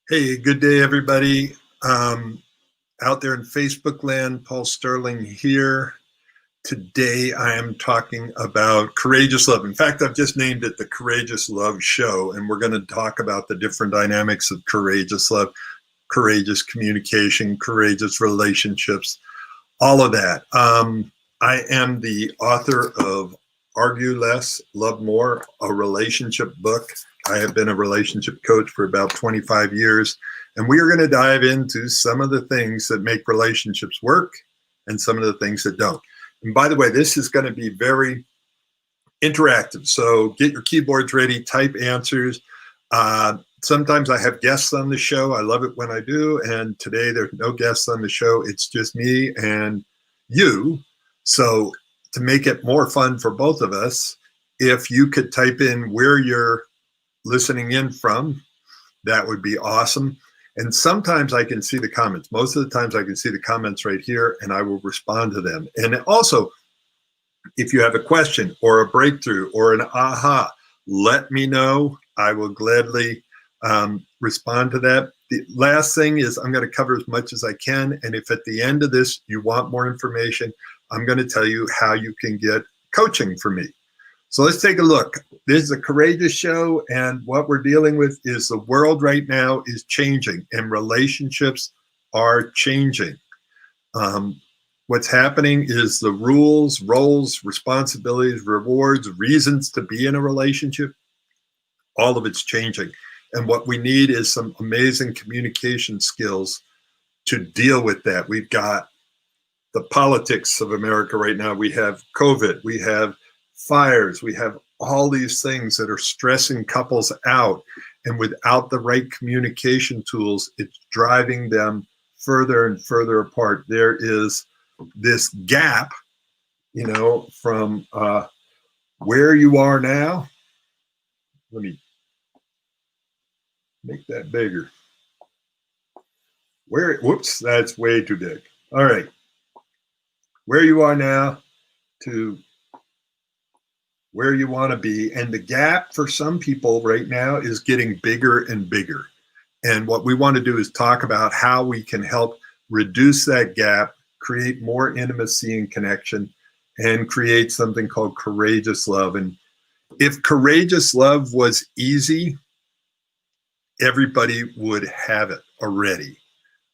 Hey, good day, everybody. Out there in Facebook land, Paul Sterling here. Today, I am talking about courageous love. In fact, I've just named it the Courageous Love Show, and we're going to talk about the different dynamics of courageous love, courageous communication, courageous relationships, all of that. I am the author of Argue Less, Love More, a relationship book. I have been a relationship coach for about 25 years, and we are going to dive into some of the things that make relationships work and some of the things that don't. And by the way, this is going to be very interactive. So get your keyboards ready, type answers. Sometimes I have guests on the show. I love it when I do. And today there's no guests on the show. It's just me and you. So to make it more fun for both of us, if you could type in where you're listening in from, that would be awesome. And sometimes I can see the comments. Most of the times I can see the comments right here and I will respond to them. And also, if you have a question or a breakthrough or an aha, let me know. I will gladly respond to that. The last thing is I'm going to cover as much as I can. And if at the end of this you want more information, I'm going to tell you how you can get coaching from me. So let's take a look. This is a courageous show, and what we're dealing with is the world right now is changing, and relationships are changing. What's happening is the rules, roles, responsibilities, rewards, reasons to be in a relationship, all of it's changing. And what we need is some amazing communication skills to deal with that. We've got the politics of America right now. We have COVID, we have fires, we have all these things that are stressing couples out. And without the right communication tools, it's driving them further and further apart. There is this gap, from where you are now. Let me make that bigger. Whoops, that's way too big. All right. Where you are now to where you want to be. And the gap for some people right now is getting bigger and bigger. And what we want to do is talk about how we can help reduce that gap, create more intimacy and connection, and create something called courageous love. And if courageous love was easy, everybody would have it already.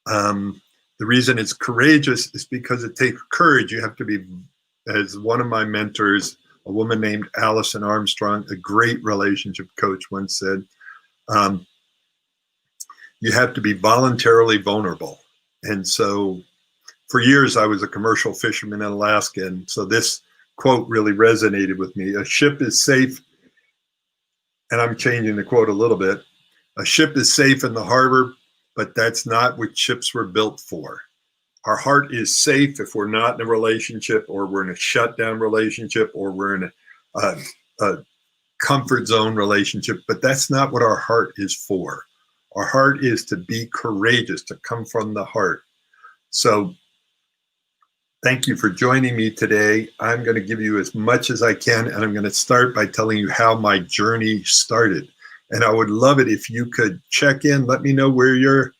The reason it's courageous is because it takes courage. You have to be, as one of my mentors, a woman named Allison Armstrong, a great relationship coach, once said, you have to be voluntarily vulnerable. And so for years, I was a commercial fisherman in Alaska. And so this quote really resonated with me. A ship is safe, and I'm changing the quote a little bit. A ship is safe in the harbor, but that's not what ships were built for. Our heart is safe if we're not in a relationship, or we're in a shutdown relationship, or we're in a comfort zone relationship, but that's not what our heart is for. Our heart is to be courageous, to come from the heart. So thank you for joining me today. I'm going to give you as much as I can, and I'm going to start by telling you how my journey started. And I would love it if you could check in, let me know where you're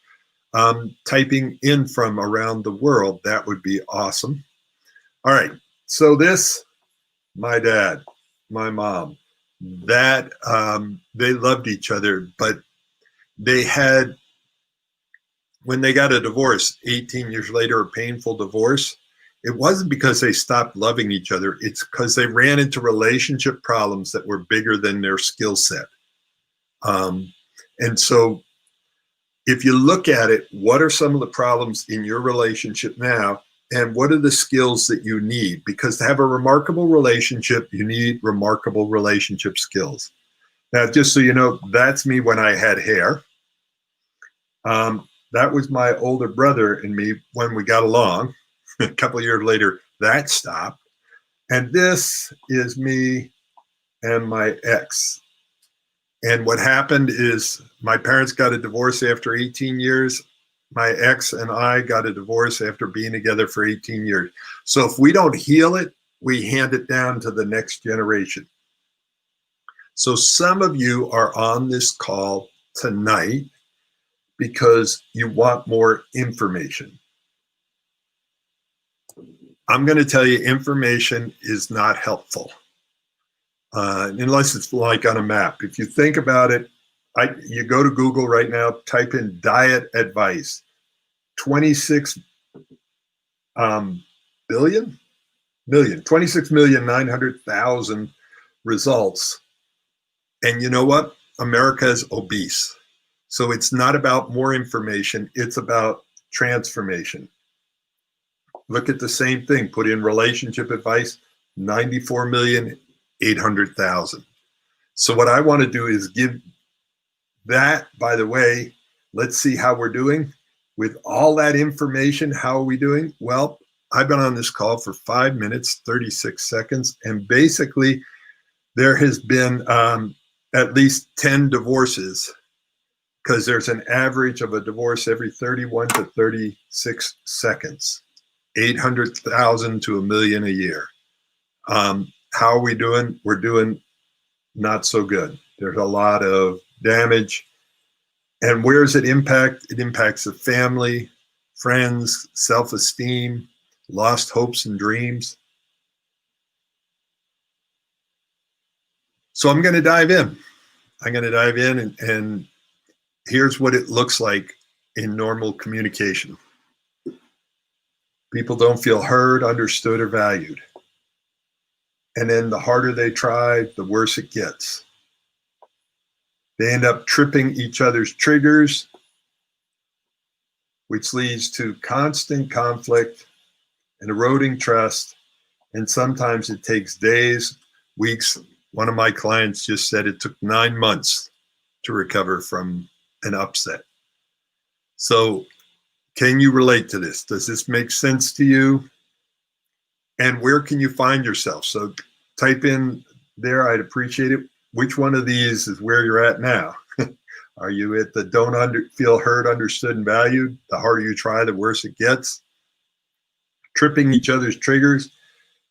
typing in from around the world. That would be awesome. All right. So this, my dad, my mom, that they loved each other, but they had, when they got a divorce 18 years later, a painful divorce, it wasn't because they stopped loving each other. It's because they ran into relationship problems that were bigger than their skill set. And so if you look at it, what are some of the problems in your relationship now? And what are the skills that you need? Because to have a remarkable relationship, you need remarkable relationship skills. Now, just so you know, that's me when I had hair. That was my older brother and me when we got along. A couple of years later, that stopped. And this is me and my ex. And what happened is my parents got a divorce after 18 years. My ex and I got a divorce after being together for 18 years. So if we don't heal it, we hand it down to the next generation. So some of you are on this call tonight because you want more information. I'm going to tell you, information is not helpful unless it's like on a map. If you think about it, you go to Google right now, type in diet advice, 26 billion, million, 26,900,000 results. And you know what? America is obese. So it's not about more information, it's about transformation. Look at the same thing, put in relationship advice, 94,800,000. So what I want to do is give that, by the way, let's see how we're doing. With all that information, how are we doing? Well, I've been on this call for 5 minutes, 36 seconds, and basically there has been at least 10 divorces, because there's an average of a divorce every 31 to 36 seconds, 800,000 to 1 million a year. How are we doing? We're doing not so good. There's a lot of damage. And where does it impact? It impacts the family, friends, self-esteem, lost hopes and dreams. So I'm going to dive in. And here's what it looks like in normal communication. People don't feel heard, understood, or valued. And then the harder they try, the worse it gets. They end up tripping each other's triggers, which leads to constant conflict and eroding trust. And sometimes it takes days, weeks. One of my clients just said it took 9 months to recover from an upset. So can you relate to this? Does this make sense to you? And where can you find yourself? So type in there, I'd appreciate it. Which one of these is where you're at now? Are you at the don't feel heard, understood, and valued? The harder you try, the worse it gets. Tripping each other's triggers,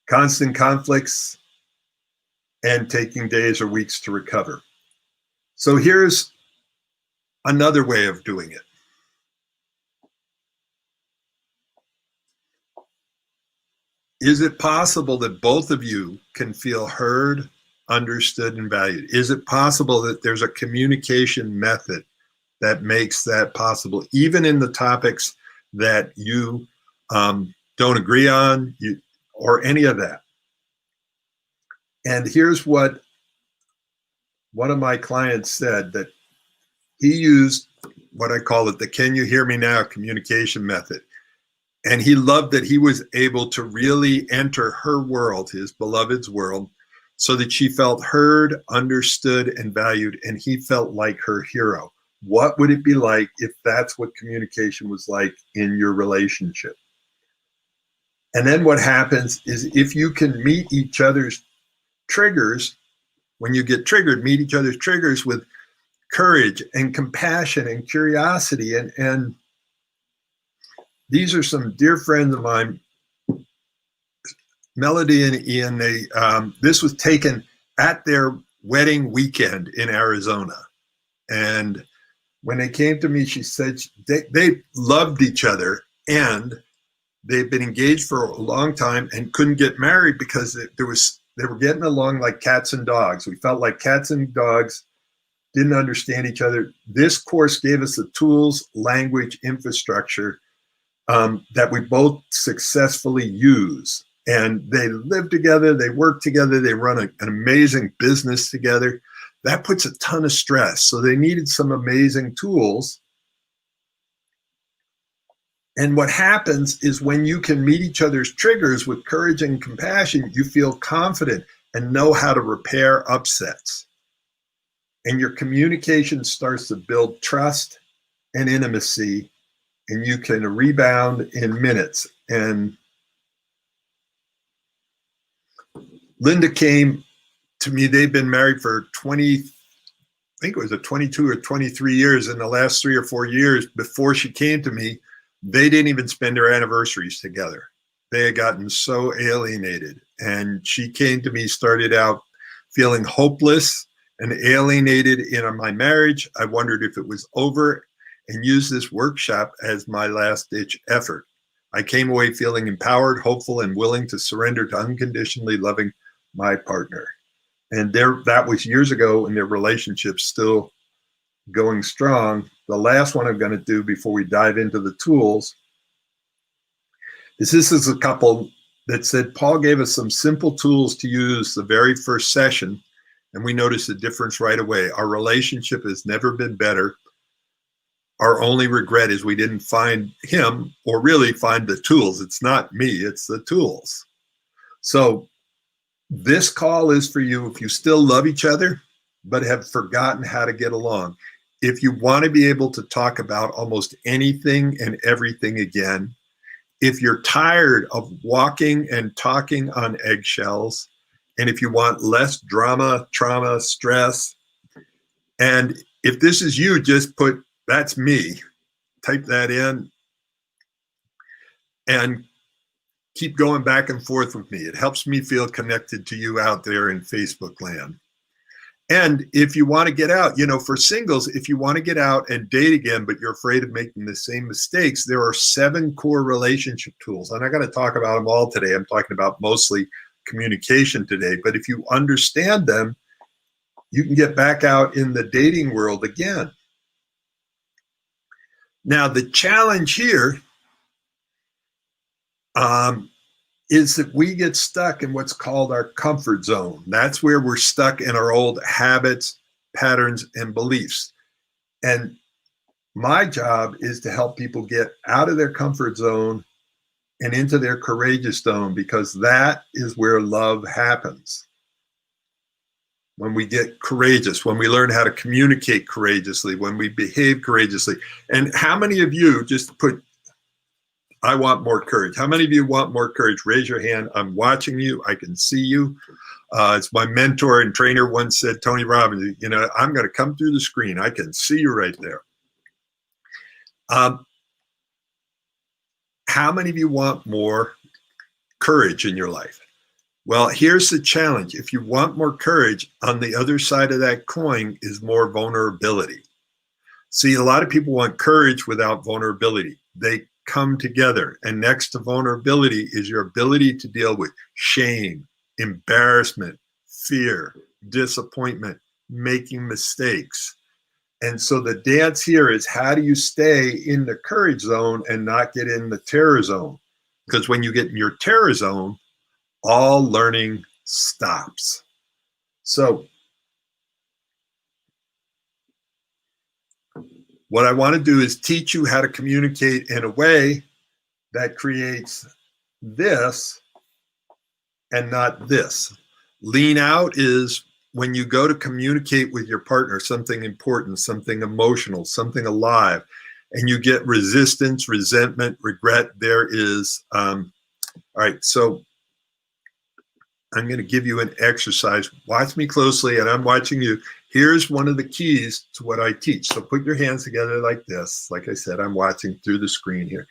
constant conflicts, and taking days or weeks to recover. So here's another way of doing it. Is it possible that both of you can feel heard, understood, and valued? Is it possible that there's a communication method that makes that possible, even in the topics that you don't agree on, or any of that? And here's what one of my clients said, that he used what I call it the "can you hear me now" communication method. And he loved that he was able to really enter her world, his beloved's world, so that she felt heard, understood, and valued, and he felt like her hero. What would it be like if that's what communication was like in your relationship? And then what happens is, if you can meet each other's triggers, when you get triggered, meet each other's triggers with courage and compassion and curiosity. And these are some dear friends of mine, Melody and Ian. This was taken at their wedding weekend in Arizona. And when they came to me, she said they loved each other, and they've been engaged for a long time and couldn't get married because they were getting along like cats and dogs. We felt like cats and dogs, didn't understand each other. This course gave us the tools, language, infrastructure that we both successfully use. And they live together, they work together, they run an amazing business together. That puts a ton of stress. So they needed some amazing tools. And what happens is, when you can meet each other's triggers with courage and compassion, you feel confident and know how to repair upsets. And your communication starts to build trust and intimacy, and you can rebound in minutes. And Linda came to me. They've been married for 22 or 23 years. In the last 3 or 4 years before she came to me, they didn't even spend their anniversaries together. They had gotten so alienated. And she came to me, started out feeling hopeless and alienated in my marriage. I wondered if it was over. and use this workshop as my last-ditch effort. I came away feeling empowered, hopeful, and willing to surrender to unconditionally loving my partner. And that was years ago, and their relationship's still going strong. The last one I'm going to do before we dive into the tools is this is a couple that said, Paul gave us some simple tools to use the very first session, and we noticed a difference right away. Our relationship has never been better. Our only regret is we didn't find him, or really find the tools. It's not me, it's the tools. So this call is for you if you still love each other, but have forgotten how to get along. If you want to be able to talk about almost anything and everything again, if you're tired of walking and talking on eggshells, and if you want less drama, trauma, stress, and if this is you, just put, that's me, type that in, and keep going back and forth with me. It helps me feel connected to you out there in Facebook land. And if you want to get out, for singles, if you want to get out and date again, but you're afraid of making the same mistakes, there are 7 core relationship tools. And I'm going to talk about them all today. I'm talking about mostly communication today. But if you understand them, you can get back out in the dating world again. Now, the challenge here is that we get stuck in what's called our comfort zone. That's where we're stuck in our old habits, patterns, and beliefs. And my job is to help people get out of their comfort zone and into their courageous zone, because that is where love happens. When we get courageous, when we learn how to communicate courageously, when we behave courageously. And how many of you, just put, I want more courage. How many of you want more courage? Raise your hand. I'm watching you. I can see you. It's my mentor and trainer once said, Tony Robbins, I'm going to come through the screen. I can see you right there. How many of you want more courage in your life? Well, here's the challenge. If you want more courage, on the other side of that coin is more vulnerability. See, a lot of people want courage without vulnerability. They come together. And next to vulnerability is your ability to deal with shame, embarrassment, fear, disappointment, making mistakes. And so the dance here is, how do you stay in the courage zone and not get in the terror zone? Because when you get in your terror zone, all learning stops. So what I want to do is teach you how to communicate in a way that creates this and not this. Lean out is when you go to communicate with your partner something important, something emotional, something alive, and you get resistance, resentment, regret. There is, all right, so I'm going to give you an exercise. Watch me closely, and I'm watching you. Here's one of the keys to what I teach. So put your hands together like this. Like I said, I'm watching through the screen here.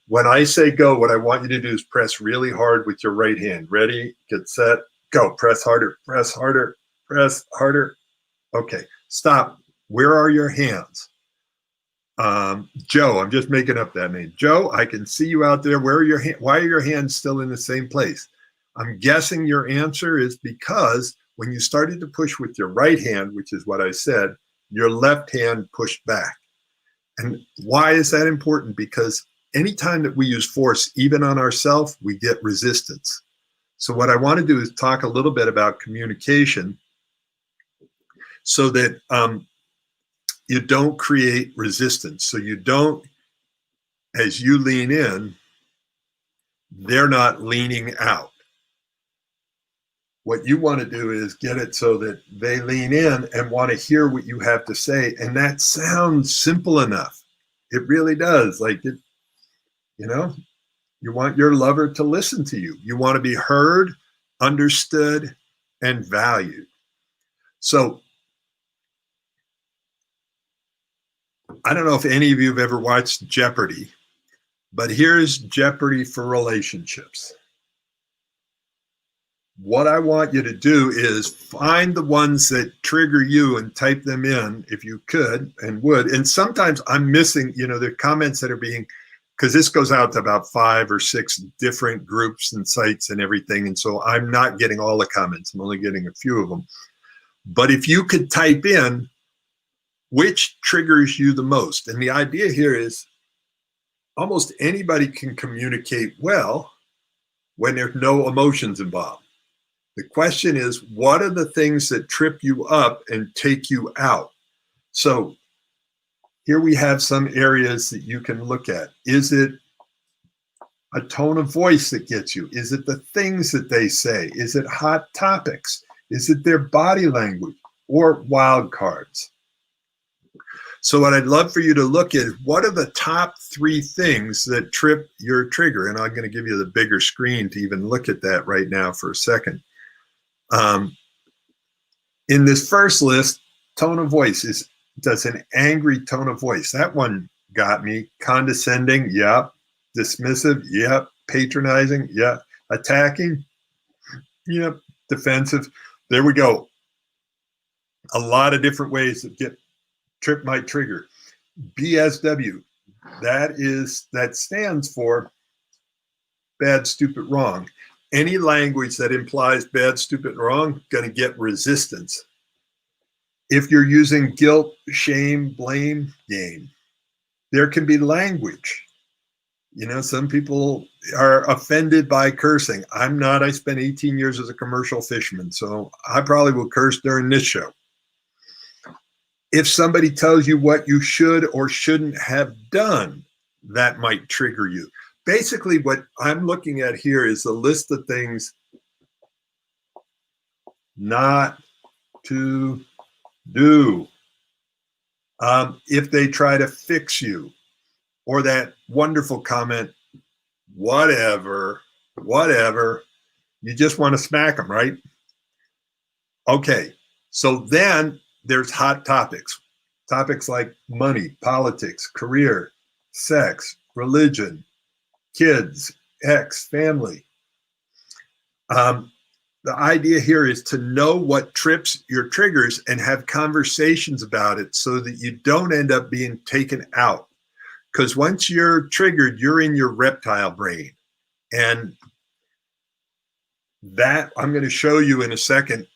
When I say go, what I want you to do is press really hard with your right hand. Ready, get set, go. Press harder, press harder, press harder. Okay, stop. Where are your hands? Joe, I'm just making up that name. Joe, I can see you out there. Where are your hands? Why are your hands still in the same place? I'm guessing your answer is because when you started to push with your right hand, which is what I said, your left hand pushed back. And why is that important? Because anytime that we use force, even on ourselves, we get resistance. So what I want to do is talk a little bit about communication so that you don't create resistance. So you don't, as you lean in, they're not leaning out. What you want to do is get it so that they lean in and want to hear what you have to say. And that sounds simple enough. It really does. Like, it, you want your lover to listen to you. You want to be heard, understood, and valued. So I don't know if any of you have ever watched Jeopardy, but here's Jeopardy for relationships. What I want you to do is find the ones that trigger you and type them in if you could and would. And sometimes I'm missing, the comments that are being, because this goes out to about 5 or 6 different groups and sites and everything. And so I'm not getting all the comments. I'm only getting a few of them. But if you could type in which triggers you the most, and the idea here is almost anybody can communicate well when there's no emotions involved. The question is, what are the things that trip you up and take you out? So here we have some areas that you can look at. Is it a tone of voice that gets you? Is it the things that they say? Is it hot topics? Is it their body language or wild cards? So what I'd love for you to look at, what are the top 3 things that trip your trigger? And I'm going to give you the bigger screen to even look at that right now for a second. In this first list, tone of voice does an angry tone of voice. That one got me. Condescending, yep. Dismissive, yep. Patronizing, yep. Attacking, yep. Defensive. There we go. A lot of different ways that trip my trigger. BSW, that stands for bad, stupid, wrong. Any language that implies bad, stupid, wrong, going to get resistance. If you're using guilt, shame, blame game, there can be language. Some people are offended by cursing. I'm not. I spent 18 years as a commercial fisherman, so I probably will curse during this show. If somebody tells you what you should or shouldn't have done, that might trigger you. Basically, what I'm looking at here is a list of things not to do. If they try to fix you, or that wonderful comment, whatever, you just want to smack them, right? Okay, so then there's hot topics. Topics like money, politics, career, sex, religion, kids, ex, family. The idea here is to know what trips your triggers and have conversations about it so that you don't end up being taken out. Because once you're triggered, you're in your reptile brain. And that I'm going to show you in a second,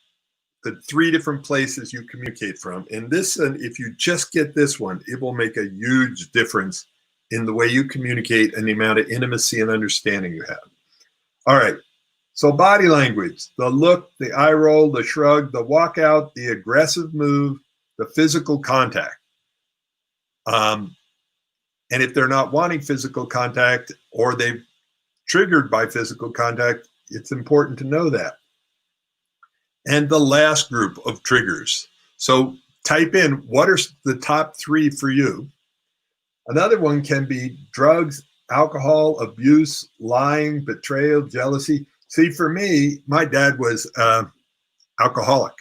the 3 different places you communicate from. And if you just get this one, it will make a huge difference in the way you communicate and the amount of intimacy and understanding you have. All right. So body language, the look, the eye roll, the shrug, the walkout, the aggressive move, the physical contact. And if they're not wanting physical contact or they've triggered by physical contact, it's important to know that. And the last group of triggers. So type in, what are the top 3 for you? Another one can be drugs, alcohol, abuse, lying, betrayal, jealousy. See, for me, my dad was alcoholic.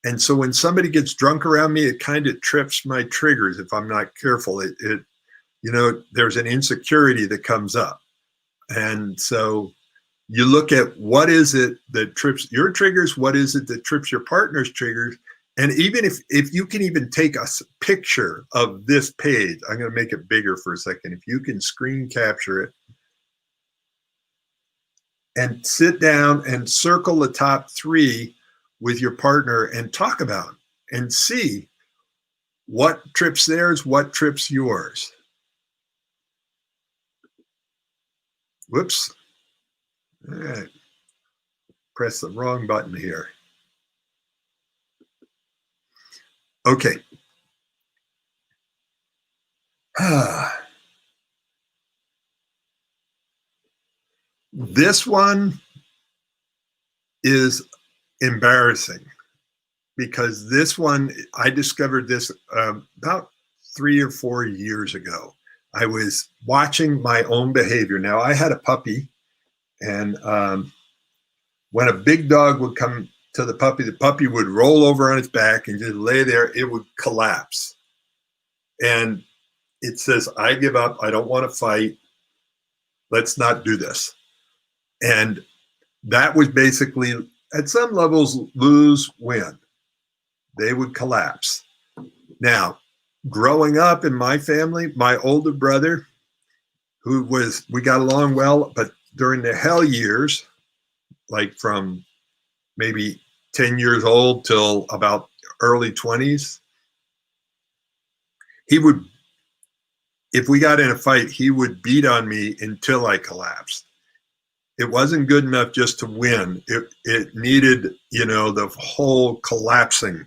And so when somebody gets drunk around me, it kind of trips my triggers if I'm not careful. There's an insecurity that comes up. And so you look at what is it that trips your triggers, what is it that trips your partner's triggers, and even if you can even take a picture of this page, I'm going to make it bigger for a second. If you can screen capture it and sit down and circle the top 3 with your partner and talk about them and see what trips theirs, what trips yours. Whoops. All right. Press the wrong button here. Okay. This one is embarrassing because this one, I discovered this about 3 or 4 years ago. I was watching my own behavior. Now, I had a puppy, and when a big dog would come to the puppy would roll over on its back and just lay there. It would collapse. And it says, I give up. I don't want to fight. Let's not do this. And that was basically, at some levels, lose, win. They would collapse. Now, growing up in my family, my older brother, we got along well, but during the hell years, like from maybe 10 years old till about early 20s, he would, if we got in a fight, he would beat on me until I collapsed. It wasn't good enough just to win. It needed, the whole collapsing.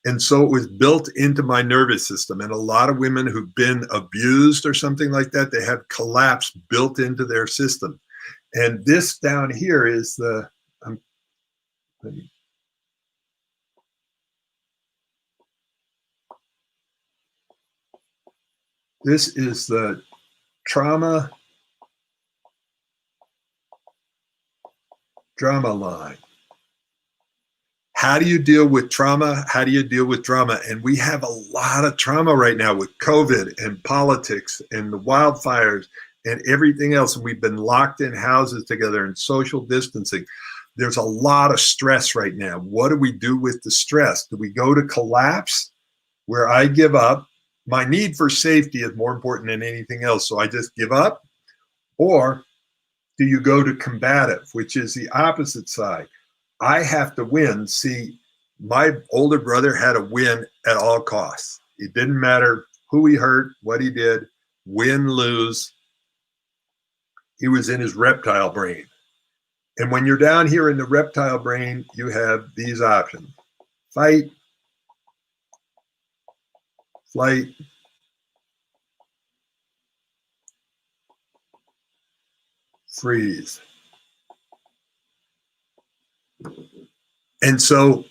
And so it was built into my nervous system. And a lot of women who've been abused or something like that, they have collapse built into their system. And this down here is this is the drama line. How do you deal with trauma? How do you deal with drama? And we have a lot of trauma right now with COVID and politics and the wildfires and everything else. And we've been locked in houses together and social distancing. There's a lot of stress right now. What do we do with the stress? Do we go to collapse, where I give up? My need for safety is more important than anything else, so I just give up? Or do you go to combative, which is the opposite side? I have to win. See, my older brother had to win at all costs. It didn't matter who he hurt, what he did, win, lose. He was in his reptile brain. And when you're down here in the reptile brain, you have these options: fight, flight, freeze. And so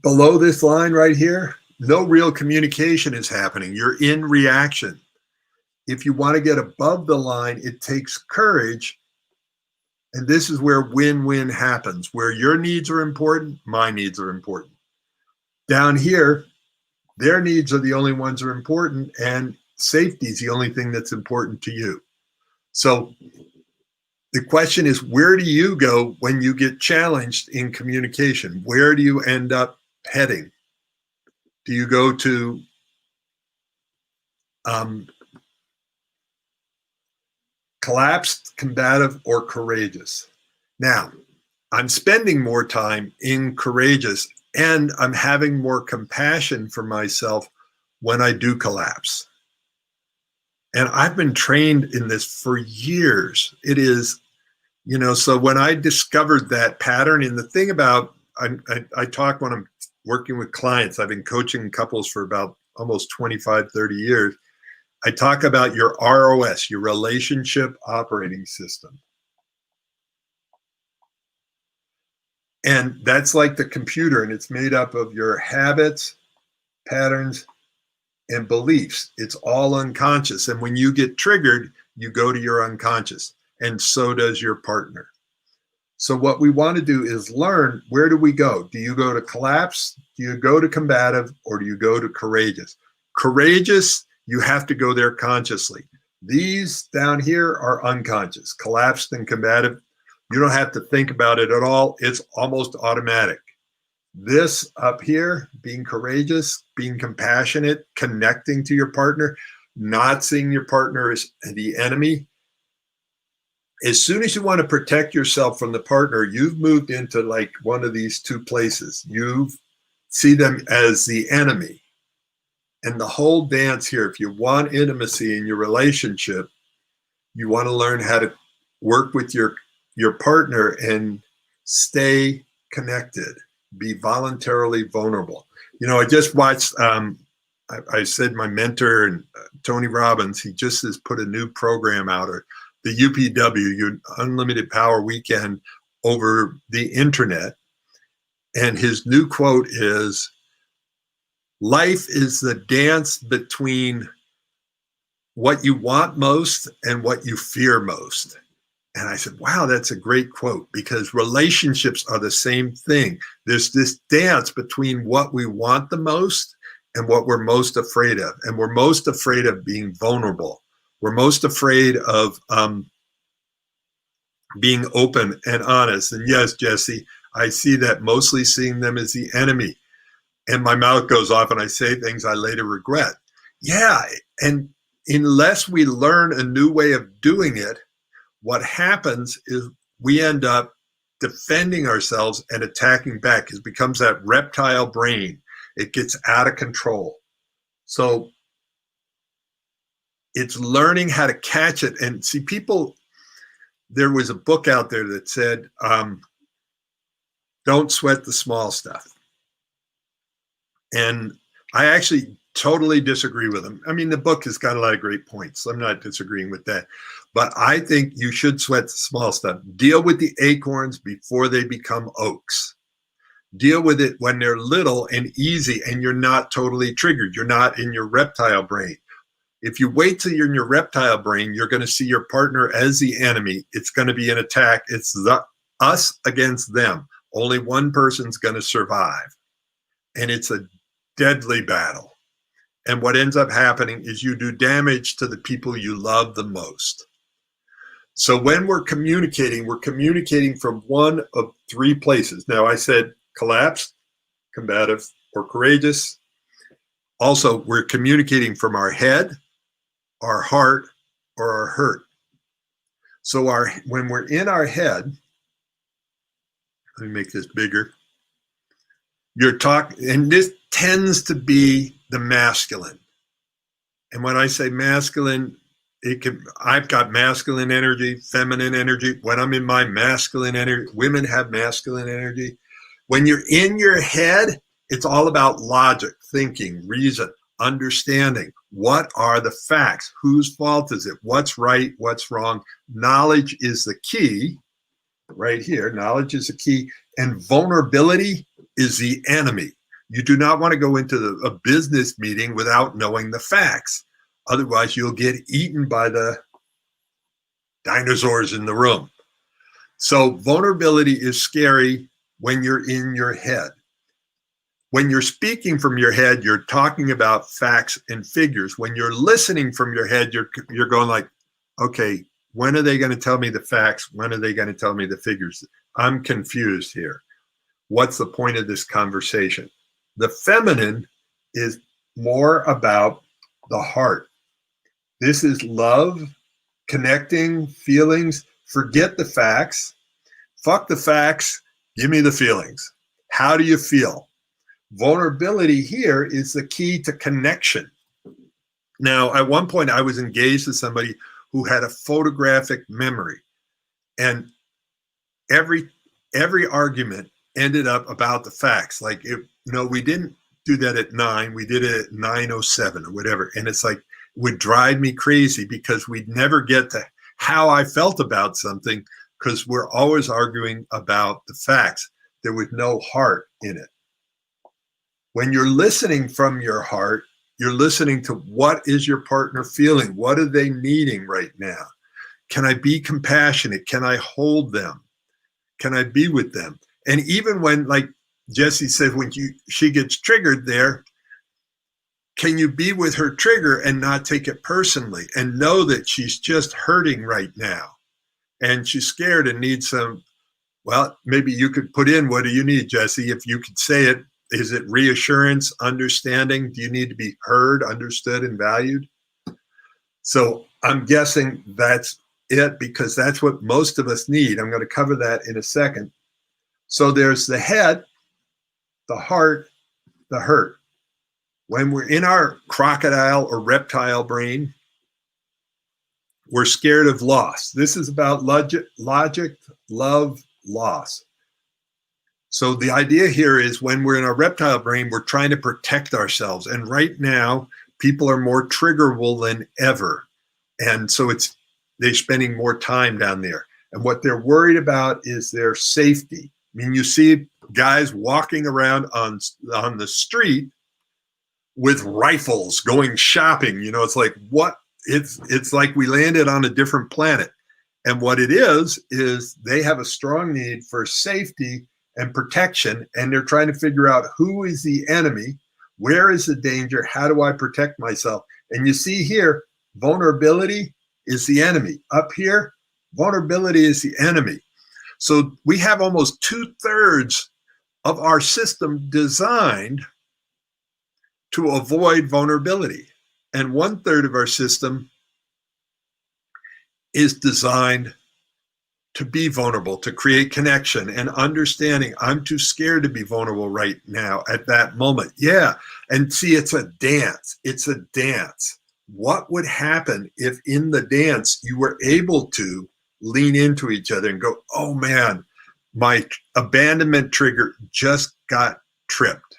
below this line right here, no real communication is happening. You're in reaction. If you want to get above the line, it takes courage. And this is where win-win happens, where your needs are important, my needs are important. Down here, their needs are the only ones that are important, and safety is the only thing that's important to you. So the question is, where do you go when you get challenged in communication? Where do you end up heading? Do you go to collapsed, combative, or courageous? Now, I'm spending more time in courageous, and I'm having more compassion for myself when I do collapse. And I've been trained in this for years. It is, so when I discovered that pattern, and the thing about, I talk when I'm working with clients, I've been coaching couples for about almost 25, 30 years. I talk about your ROS, your relationship operating system. And that's like the computer, and it's made up of your habits, patterns, and beliefs. It's all unconscious. And when you get triggered, you go to your unconscious, and so does your partner. So what we want to do is learn, where do we go? Do you go to collapse? Do you go to combative? Or do you go to courageous? Courageous, you have to go there consciously. These down here are unconscious. Collapsed and combative, you don't have to think about it at all. It's almost automatic. This up here, being courageous, being compassionate, connecting to your partner, not seeing your partner as the enemy. As soon as you want to protect yourself from the partner, you've moved into like one of these two places. You see them as the enemy. And the whole dance here, if you want intimacy in your relationship, you want to learn how to work with your partner and stay connected, be voluntarily vulnerable. I just watched, I said my mentor, and Tony Robbins, he just has put a new program out, or the UPW, your Unlimited Power Weekend, over the internet. And his new quote is, life is the dance between what you want most and what you fear most. And I said, wow, that's a great quote, because relationships are the same thing. There's this dance between what we want the most and what we're most afraid of. And we're most afraid of being vulnerable. We're most afraid of being open and honest. And yes, Jesse, I see that, mostly seeing them as the enemy. And my mouth goes off and I say things I later regret. Yeah, and unless we learn a new way of doing it, what happens is we end up defending ourselves and attacking back. It becomes that reptile brain. It gets out of control. So it's learning how to catch it. And see, people, there was a book out there that said, don't sweat the small stuff. And I actually totally disagree with them. I mean, the book has got a lot of great points. I'm not disagreeing with that. But I think you should sweat the small stuff. Deal with the acorns before they become oaks. Deal with it when they're little and easy and you're not totally triggered. You're not in your reptile brain. If you wait till you're in your reptile brain, you're going to see your partner as the enemy. It's going to be an attack. It's us against them. Only one person's going to survive. And it's a deadly battle. And what ends up happening is you do damage to the people you love the most. So when we're communicating from one of three places. Now, I said collapsed, combative, or courageous. Also, we're communicating from our head, our heart, or our hurt. So when we're in our head, let me make this bigger. You're talking, and this tends to be the masculine. And when I say masculine, I've got masculine energy, feminine energy. When I'm in my masculine energy, women have masculine energy. When you're in your head, it's all about logic, thinking, reason, understanding. What are the facts? Whose fault is it? What's right? What's wrong? Knowledge is the key. Right here, knowledge is the key. And vulnerability is the enemy. You do not want to go into a business meeting without knowing the facts. Otherwise, you'll get eaten by the dinosaurs in the room. So vulnerability is scary when you're in your head. When you're speaking from your head, you're talking about facts and figures. When you're listening from your head, you're going like, okay, when are they going to tell me the facts? When are they going to tell me the figures? I'm confused here. What's the point of this conversation? The feminine is more about the heart. This is love, connecting, feelings. Forget the facts. Fuck the facts. Give me the feelings. How do you feel? Vulnerability here is the key to connection. Now, at one point, I was engaged to somebody who had a photographic memory, and every argument ended up about the facts. Like, we didn't do that at 9. We did it at 9:07 or whatever. And it's like, it would drive me crazy because we'd never get to how I felt about something because we're always arguing about the facts. There was no heart in it. When you're listening from your heart, you're listening to what is your partner feeling? What are they needing right now? Can I be compassionate? Can I hold them? Can I be with them? And even when, like Jesse said, when she gets triggered there, can you be with her trigger and not take it personally and know that she's just hurting right now and she's scared and needs some, well, maybe you could put in, what do you need, Jesse? If you could say it, is it reassurance, understanding? Do you need to be heard, understood, and valued? So I'm guessing that's it because that's what most of us need. I'm going to cover that in a second. So there's the head, the heart, the hurt. When we're in our crocodile or reptile brain, we're scared of loss. This is about logic, love, loss. So the idea here is when we're in our reptile brain, we're trying to protect ourselves. And right now, people are more triggerable than ever. And so they're spending more time down there. And what they're worried about is their safety. I mean, you see guys walking around on the street with rifles going shopping. It's like, what? It's like we landed on a different planet. And what it is they have a strong need for safety and protection, and they're trying to figure out who is the enemy, where is the danger, how do I protect myself? And you see here, vulnerability is the enemy. Up here, Vulnerability is the enemy. So we have almost 2/3 of our system designed to avoid vulnerability. And 1/3 of our system is designed to be vulnerable, to create connection and understanding. I'm too scared to be vulnerable right now at that moment. Yeah. And see, it's a dance. It's a dance. What would happen if in the dance you were able to lean into each other and go, oh man, my abandonment trigger just got tripped.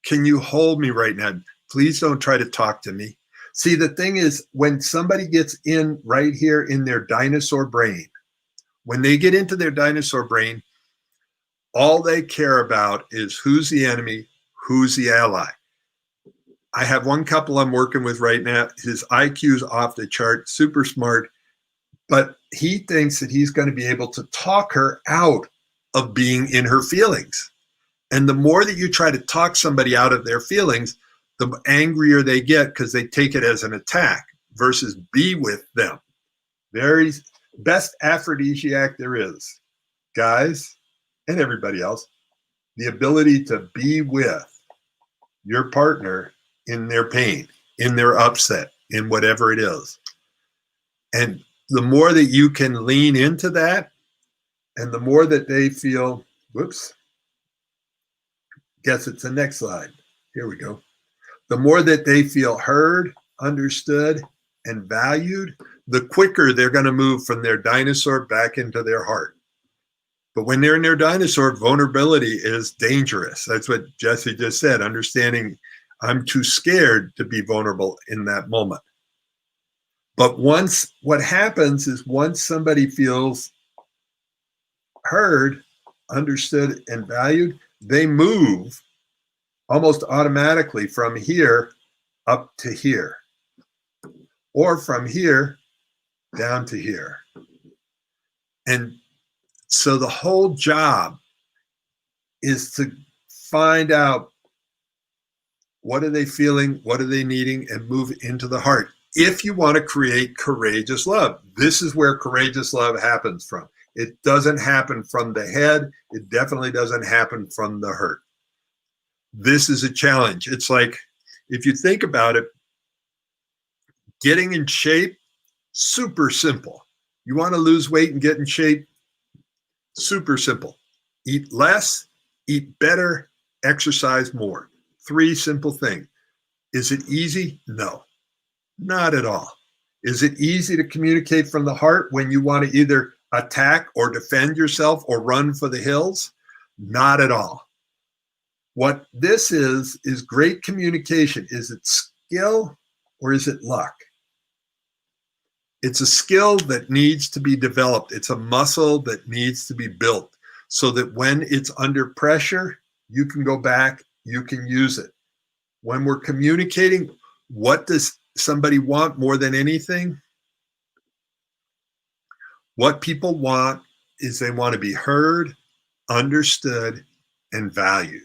Can you hold me right now? Please don't try to talk to me. See, the thing is, when somebody gets in right here in their dinosaur brain, when they get into their dinosaur brain, all they care about is who's the enemy, who's the ally. I have one couple I'm working with right now. His IQ's off the chart, super smart, but he thinks that he's going to be able to talk her out of being in her feelings. And the more that you try to talk somebody out of their feelings, the angrier they get because they take it as an attack versus be with them. Very best aphrodisiac there is, guys and everybody else, the ability to be with your partner in their pain, in their upset, in whatever it is. And the more that you can lean into that, and the more that they feel, whoops, guess it's the next slide. Here we go. The more that they feel heard, understood, and valued, the quicker they're going to move from their dinosaur back into their heart. But when they're in their dinosaur, vulnerability is dangerous. That's what Jesse just said, understanding I'm too scared to be vulnerable in that moment. But what happens is once somebody feels heard, understood, and valued, they move almost automatically from here up to here, or from here down to here. And so the whole job is to find out what are they feeling, what are they needing, and move into the heart. If you want to create courageous love, this is where courageous love happens from. It doesn't happen from the head. It definitely doesn't happen from the hurt. This is a challenge. It's like, if you think about it, getting in shape, super simple. You want to lose weight and get in shape? Super simple. Eat less, eat better, exercise more. 3 simple things. Is it easy? No, not at all. Is it easy to communicate from the heart when you want to either attack or defend yourself or run for the hills? Not at all. What this is great communication. Is it skill or is it luck? It's a skill that needs to be developed. It's a muscle that needs to be built so that when it's under pressure, you can go back, you can use it. When we're communicating, what does somebody want more than anything? What people want is they want to be heard, understood, and valued.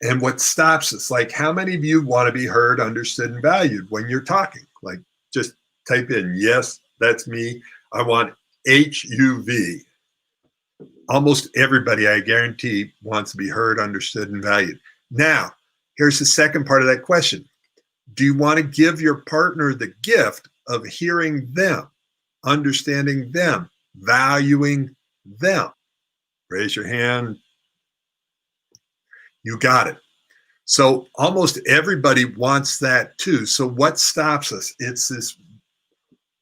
And what stops us, like how many of you want to be heard, understood, and valued when you're talking? Like just type in, yes, that's me. I want HUV. Almost everybody, I guarantee, wants to be heard, understood, and valued. Now, here's the second part of that question. Do you want to give your partner the gift of hearing them, understanding them, valuing them? Raise your hand. You got it. So almost everybody wants that too. So what stops us? It's this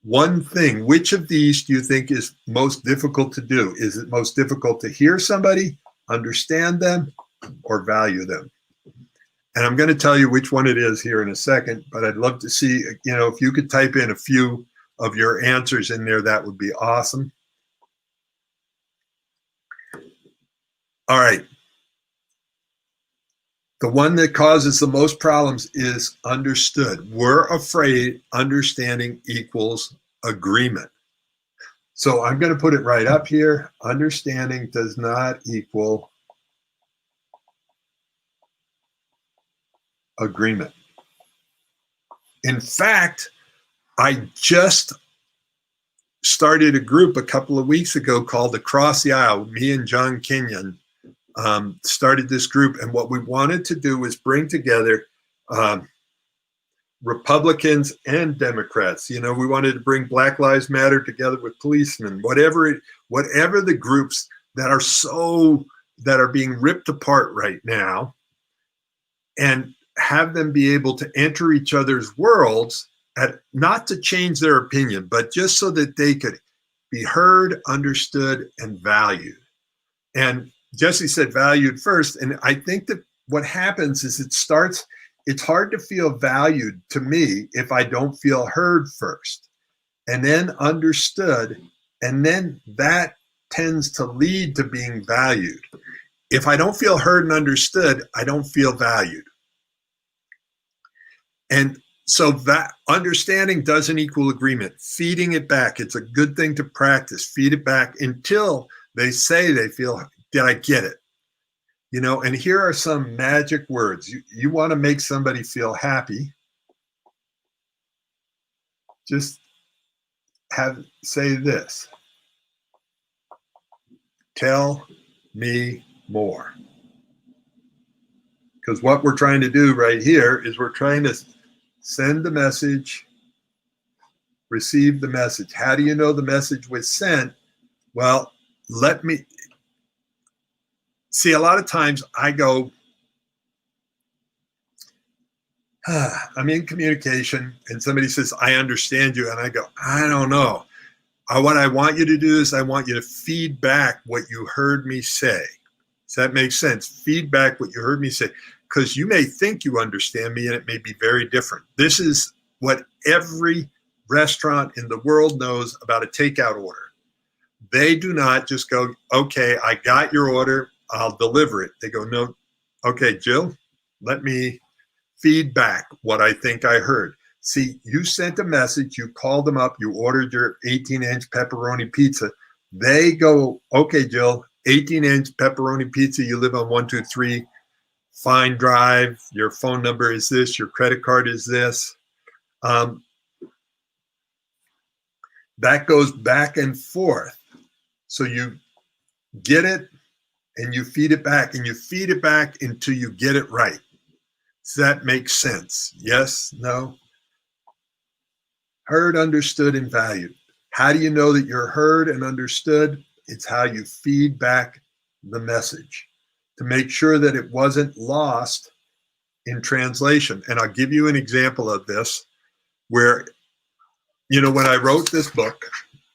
one thing. Which of these do you think is most difficult to do? Is it most difficult to hear somebody, understand them, or value them? And I'm going to tell you which one it is here in a second, but I'd love to see, if you could type in a few of your answers in there, that would be awesome. All right. The one that causes the most problems is understood. We're afraid understanding equals agreement. So I'm going to put it right up here. Understanding does not equal agreement. In fact, I just started a group a couple of weeks ago called Across the Aisle. Me and John Kenyon started this group, and what we wanted to do was bring together Republicans and Democrats. You know, we wanted to bring Black Lives Matter together with policemen, whatever the groups that are being ripped apart right now, and have them be able to enter each other's worlds, not to change their opinion, but just so that they could be heard, understood, and valued. And Jesse said valued first. And I think that what happens is it's hard to feel valued to me if I don't feel heard first, and then understood. And then that tends to lead to being valued. If I don't feel heard and understood, I don't feel valued. And so that understanding doesn't equal agreement. Feeding it back, it's a good thing to practice. Feed it back until they say they feel, did I get it? You know, and here are some magic words. You want to make somebody feel happy. Just say this. Tell me more. Because what we're trying to do right here is we're trying to send the message, receive the message. How do you know the message was sent? Well, let me see. A lot of times I go, I'm in communication, and somebody says, I understand you. And I go, I don't know. What I want you to do is I want you to feed back what you heard me say. Does that make sense? Feedback what you heard me say. Because you may think you understand me, and it may be very different. This is what every restaurant in the world knows about a takeout order. They do not just go, okay, I got your order, I'll deliver it. They go, no, okay, Jill, let me feed back what I think I heard. See, you sent a message, you called them up, you ordered your 18-inch pepperoni pizza. They go, okay, Jill, 18-inch pepperoni pizza, you live on 123 Fine Drive, your phone number is this, your credit card is this. That goes back and forth. So you get it and you feed it back, and you feed it back until you get it right. Does that make sense? Yes? No? Heard, understood, and valued. How do you know that you're heard and understood? It's how you feed back the message to make sure that it wasn't lost in translation. And I'll give you an example of this where, you know, when I wrote this book,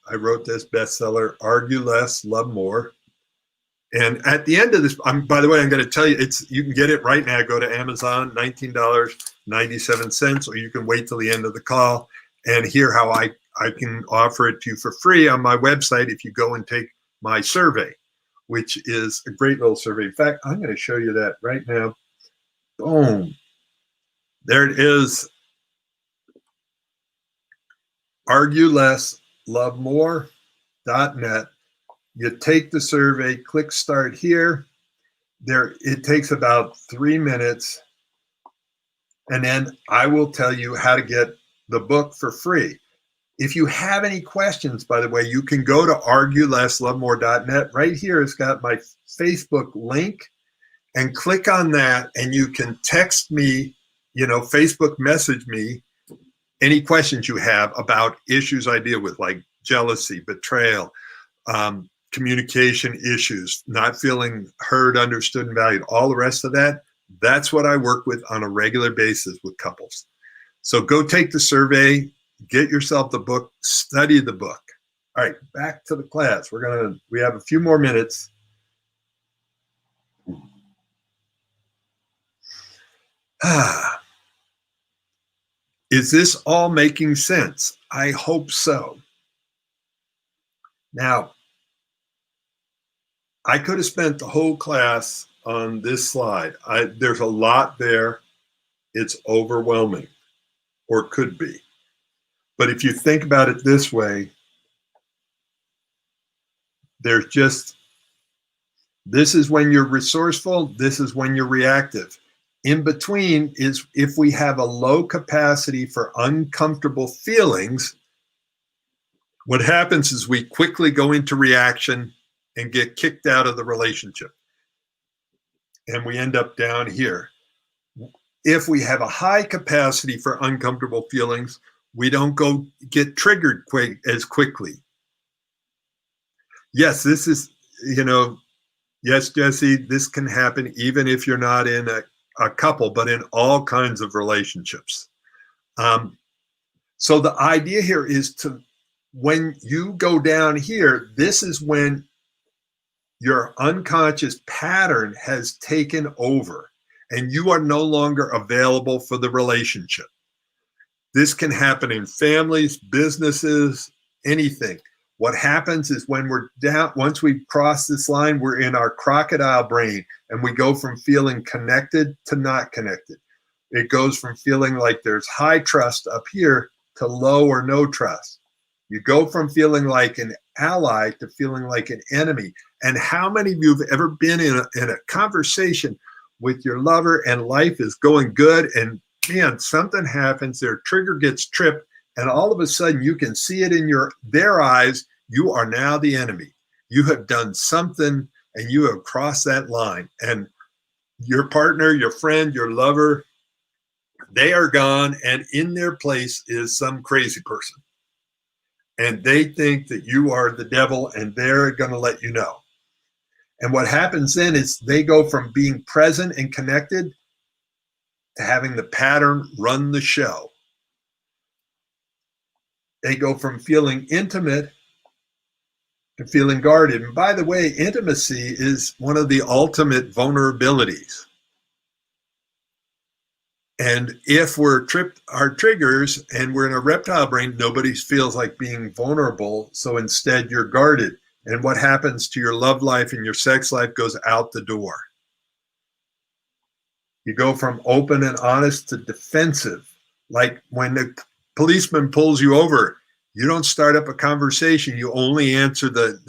I wrote this bestseller, Argue Less, Love More. And at the end of this, by the way, I'm going to tell you, you can get it right now. Go to Amazon, $19.97, or you can wait till the end of the call and hear how I can offer it to you for free on my website if you go and take my survey, which is a great little survey. In fact, I'm going to show you that right now. Boom. There it is. Argue Less, Love More.net. You take the survey, click start here. It takes about 3 minutes. And then I will tell you how to get the book for free. If you have any questions, by the way, you can go to arguelesslovemore.net. Right here, it's got my Facebook link, and click on that, and you can text me, Facebook message me any questions you have about issues I deal with, like jealousy, betrayal, communication issues, not feeling heard, understood, and valued, all the rest of that. That's what I work with on a regular basis with couples. So go take the survey, get yourself the book, study the book. All right, back to the class. We have a few more minutes. Is this all making sense? I hope so. Now, I could have spent the whole class on this slide. There's a lot there. It's overwhelming, or could be. But if you think about it this way, this is when you're resourceful, this is when you're reactive. In between is if we have a low capacity for uncomfortable feelings, What happens is we quickly go into reaction and get kicked out of the relationship. And we end up down here. If we have a high capacity for uncomfortable feelings, we don't go get triggered as quickly. Yes, this is, yes, Jesse, this can happen even if you're not in a couple, but in all kinds of relationships. So the idea here is when you go down here, this is when your unconscious pattern has taken over and you are no longer available for the relationship. This can happen in families, businesses, anything. What happens is when we're down, once we cross this line, we're in our crocodile brain and we go from feeling connected to not connected. It goes from feeling like there's high trust up here to low or no trust. You go from feeling like an ally to feeling like an enemy. And how many of you have ever been in a conversation with your lover and life is going good and man, something happens, their trigger gets tripped, and all of a sudden you can see it in their eyes, you are now the enemy. You have done something and you have crossed that line. And your partner, your friend, your lover, they are gone, and in their place is some crazy person. And they think that you are the devil and they're going to let you know. And what happens then is they go from being present and connected to having the pattern run the show. They go from feeling intimate to feeling guarded. And by the way, intimacy is one of the ultimate vulnerabilities. And if we're our triggers and we're in a reptile brain, nobody feels like being vulnerable. So instead you're guarded. And what happens to your love life and your sex life goes out the door. You go from open and honest to defensive. Like when the policeman pulls you over, you don't start up a conversation. You only answer the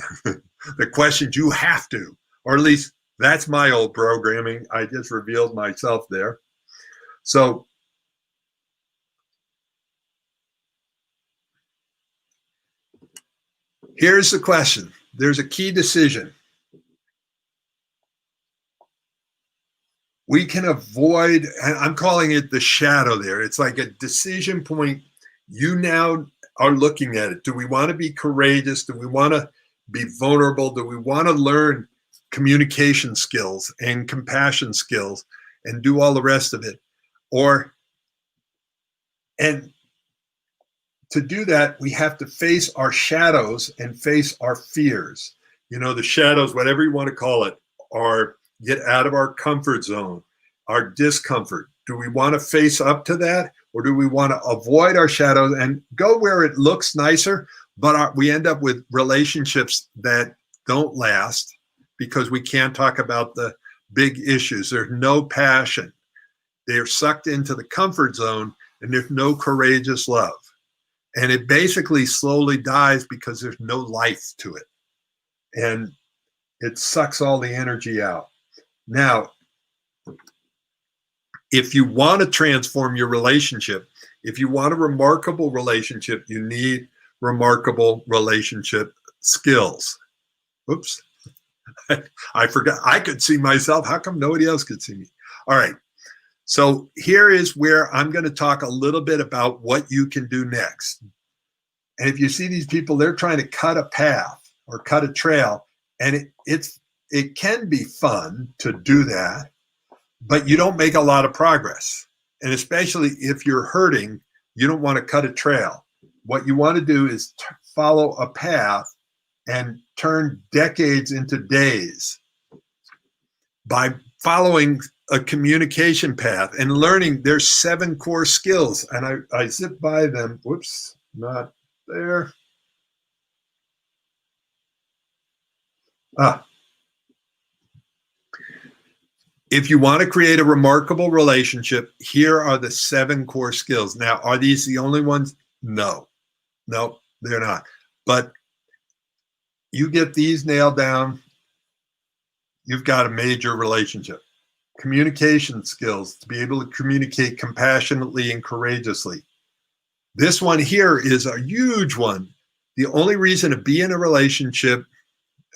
questions you have to, or at least that's my old programming. I just revealed myself there. So here's the question. There's a key decision. We can avoid, and I'm calling it the shadow there. It's like a decision point. You now are looking at it. Do we want to be courageous? Do we want to be vulnerable? Do we want to learn communication skills and compassion skills and do all the rest of it? And to do that, we have to face our shadows and face our fears. The shadows, whatever you want to call it, are get out of our comfort zone, our discomfort. Do we want to face up to that? Or do we want to avoid our shadows and go where it looks nicer, but we end up with relationships that don't last because we can't talk about the big issues. There's no passion. They're sucked into the comfort zone and there's no courageous love. And it basically slowly dies because there's no life to it. And it sucks all the energy out. Now, if you want to transform your relationship, if you want a remarkable relationship, you need remarkable relationship skills. Oops. I forgot. I could see myself. How come nobody else could see me? All right. So here is where I'm going to talk a little bit about what you can do next. And if you see these people, they're trying to cut a path or cut a trail, and it can be fun to do that, but you don't make a lot of progress. And especially if you're hurting, you don't want to cut a trail. What you want to do is follow a path and turn decades into days by following a communication path and learning. There's 7 core skills, and I zip by them. Whoops, not there. If you want to create a remarkable relationship, here are the 7 core skills. Now, are these the only ones? No, they're not. But you get these nailed down, you've got a major relationship. Communication skills, to be able to communicate compassionately and courageously. This one here is a huge one. The only reason to be in a relationship,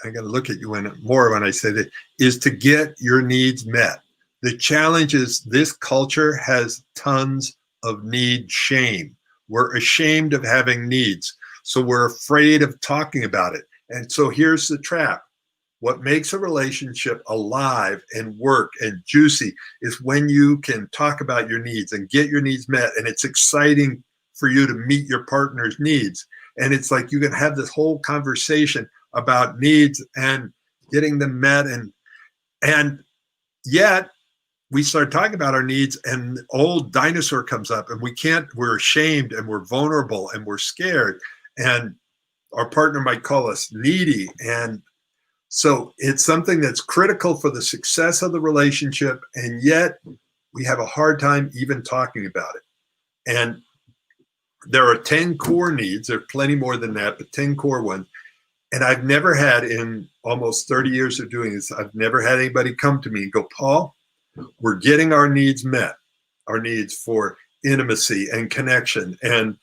I got to look at you more when I say that, is to get your needs met. The challenge is this culture has tons of need shame. We're ashamed of having needs, so we're afraid of talking about it. And so here's the trap. What makes a relationship alive and work and juicy is when you can talk about your needs and get your needs met. And it's exciting for you to meet your partner's needs. And it's like you can have this whole conversation about needs and getting them met. And yet we start talking about our needs and old dinosaur comes up and we're ashamed and we're vulnerable and we're scared. And our partner might call us needy. And so it's something that's critical for the success of the relationship, and yet we have a hard time even talking about it. And there are 10 core needs. There are plenty more than that, but 10 core ones. And I've never had, in almost 30 years of doing this, I've never had anybody come to me and go, Paul, we're getting our needs met, our needs for intimacy and connection and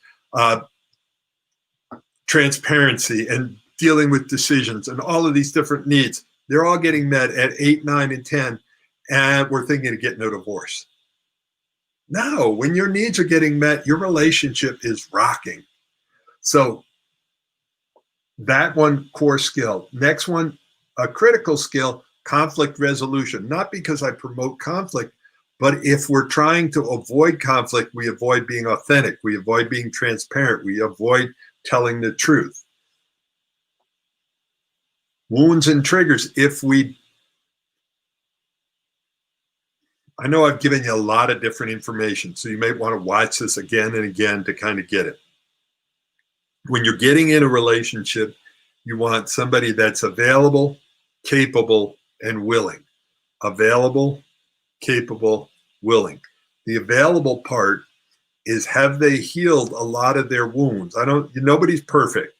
transparency and dealing with decisions and all of these different needs. They're all getting met at 8, 9, and 10, and we're thinking of getting a divorce. No, when your needs are getting met, your relationship is rocking. So that one core skill. Next one, a critical skill, conflict resolution. Not because I promote conflict, but if we're trying to avoid conflict, we avoid being authentic. We avoid being transparent. We avoid telling the truth. Wounds and triggers. I know I've given you a lot of different information, so you may want to watch this again and again to kind of get it. When you're getting in a relationship, you want somebody that's available, capable, and willing. Available, capable, willing. The available part is, have they healed a lot of their wounds? Nobody's perfect.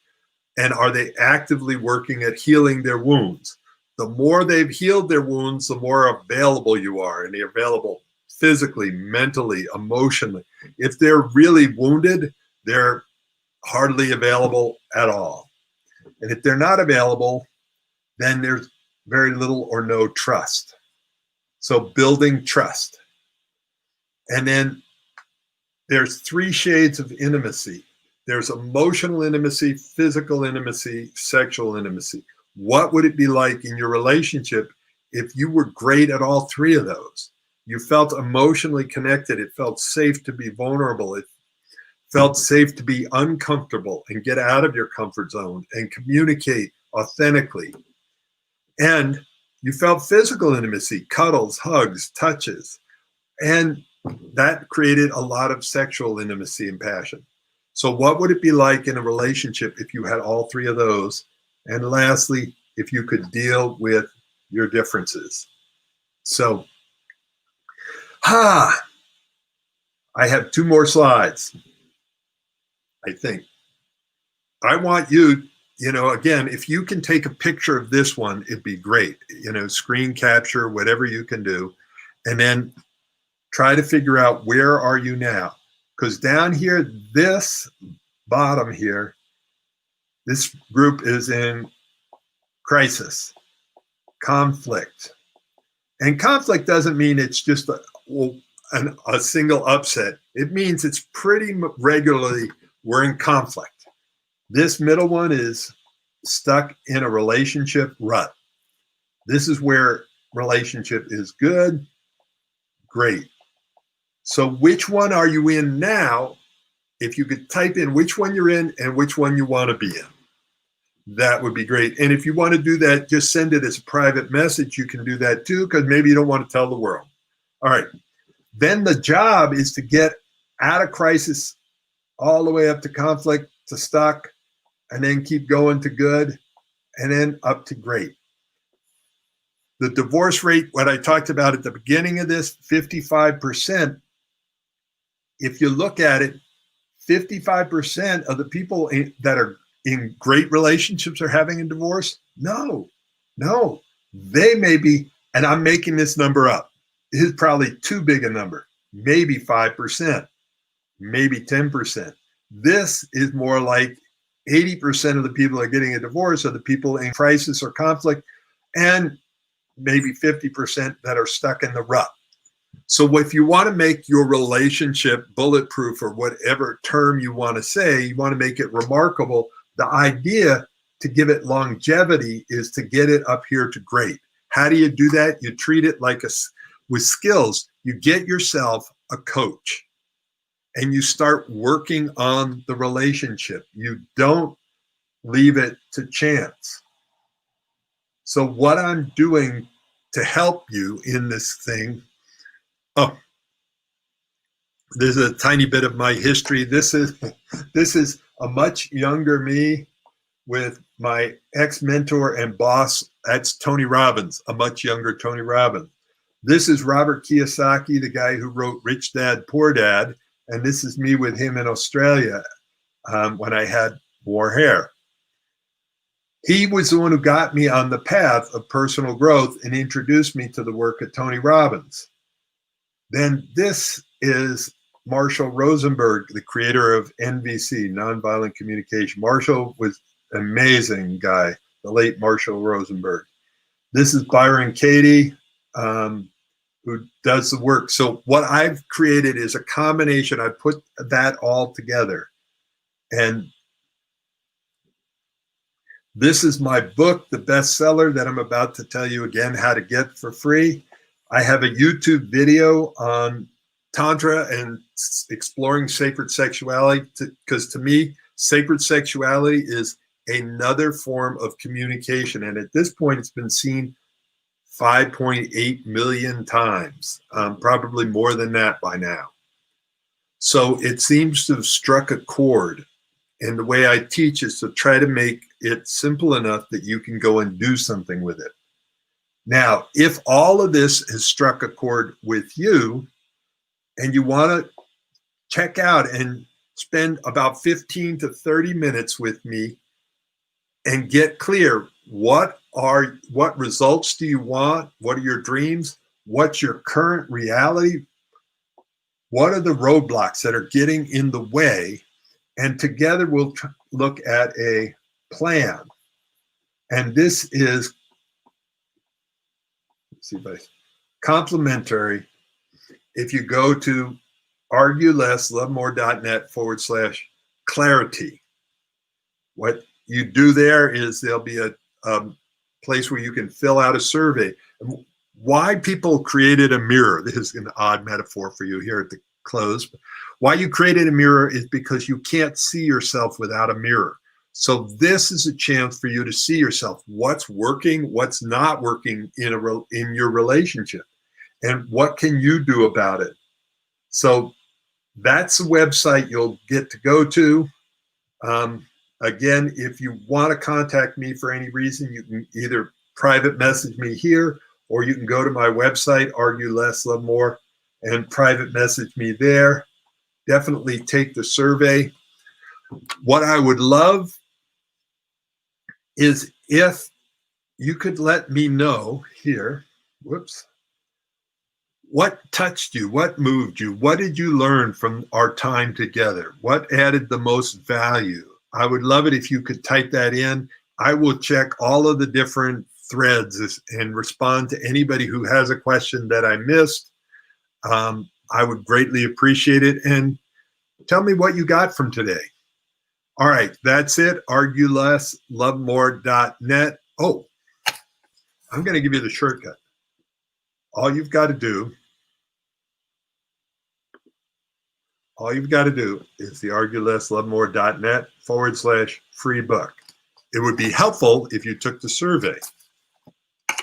And are they actively working at healing their wounds? The more they've healed their wounds, the more available you are, and they're available physically, mentally, emotionally. If they're really wounded, they're hardly available at all. And if they're not available, then there's very little or no trust. So building trust. And then there's 3 shades of intimacy. There's emotional intimacy, physical intimacy, sexual intimacy. What would it be like in your relationship if you were great at all 3 of those? You felt emotionally connected. It felt safe to be vulnerable. It felt safe to be uncomfortable and get out of your comfort zone and communicate authentically. And you felt physical intimacy, cuddles, hugs, touches. And that created a lot of sexual intimacy and passion. So what would it be like in a relationship if you had all 3 of those? And lastly, if you could deal with your differences. So, I have 2 more slides, I think. I want you, again, if you can take a picture of this one, it'd be great. Screen capture, whatever you can do. And then try to figure out, where are you now? Because down here, this bottom here, this group is in crisis, conflict. And conflict doesn't mean it's just a single upset. It means it's pretty regularly we're in conflict. This middle one is stuck in a relationship rut. This is where relationship is good, great. So which one are you in now? If you could type in which one you're in and which one you want to be in, that would be great. And if you want to do that, just send it as a private message. You can do that too, because maybe you don't want to tell the world. All right. Then the job is to get out of crisis all the way up to conflict, to stuck, and then keep going to good, and then up to great. The divorce rate, what I talked about at the beginning of this, 55%. If you look at it, 55% of the people that are in great relationships are having a divorce? No. They may be, and I'm making this number up. It is probably too big a number. Maybe 5%, maybe 10%. This is more like 80% of the people that are getting a divorce are the people in crisis or conflict, and maybe 50% that are stuck in the rut. So if you want to make your relationship bulletproof, or whatever term you want to say, you want to make it remarkable, the idea to give it longevity is to get it up here to great. How do you do that? You treat it like with skills. You get yourself a coach and you start working on the relationship. You don't leave it to chance. So what I'm doing to help you in this thing, there's a tiny bit of my history. This is a much younger me with my ex-mentor and boss. That's Tony Robbins, a much younger Tony Robbins. This is Robert Kiyosaki, the guy who wrote Rich Dad, Poor Dad. And this is me with him in Australia when I had more hair. He was the one who got me on the path of personal growth and introduced me to the work of Tony Robbins. Then this is Marshall Rosenberg, the creator of NVC, Nonviolent Communication. Marshall was an amazing guy, the late Marshall Rosenberg. This is Byron Katie, who does the work. So what I've created is a combination. I put that all together. And this is my book, the bestseller that I'm about to tell you again how to get for free. I have a YouTube video on Tantra and exploring sacred sexuality, because to me, sacred sexuality is another form of communication. And at this point, it's been seen 5.8 million times, probably more than that by now. So it seems to have struck a chord. And the way I teach is to try to make it simple enough that you can go and do something with it. Now, if all of this has struck a chord with you and you want to check out and spend about 15 to 30 minutes with me and get clear, what results do you want? What are your dreams? What's your current reality? What are the roadblocks that are getting in the way? And together we'll look at a plan. And this is, let's see if I, complimentary. If you go to arguelesslovemore.net/clarity, what you do there is there'll be a place where you can fill out a survey. Why people created a mirror, this is an odd metaphor for you here at the close. Why you created a mirror is because you can't see yourself without a mirror. So this is a chance for you to see yourself. What's working, what's not working in your relationship, and what can you do about it? So that's the website you'll get to go to. Again, if you want to contact me for any reason, you can either private message me here, or you can go to my website, Argue Less, Love More, and private message me there. Definitely take the survey. What I would love is if you could let me know here, what touched you, what moved you, what did you learn from our time together? What added the most value? I would love it if you could type that in. I will check all of the different threads and respond to anybody who has a question that I missed. I would greatly appreciate it. And tell me what you got from today. All right, that's it. arguelesslovemore.net. Oh, I'm going to give you the shortcut. All you've got to do is the arguelesslovemore.net/free book. It would be helpful if you took the survey,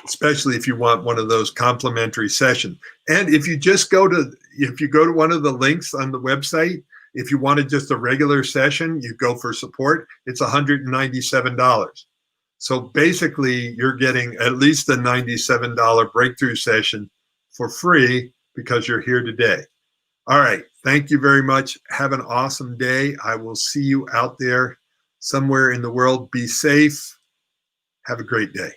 especially if you want one of those complimentary sessions. And if you go to one of the links on the website, if you wanted just a regular session, you go for support, it's $197. So basically you're getting at least a $97 breakthrough session for free because you're here today. All right. Thank you very much. Have an awesome day. I will see you out there somewhere in the world. Be safe. Have a great day.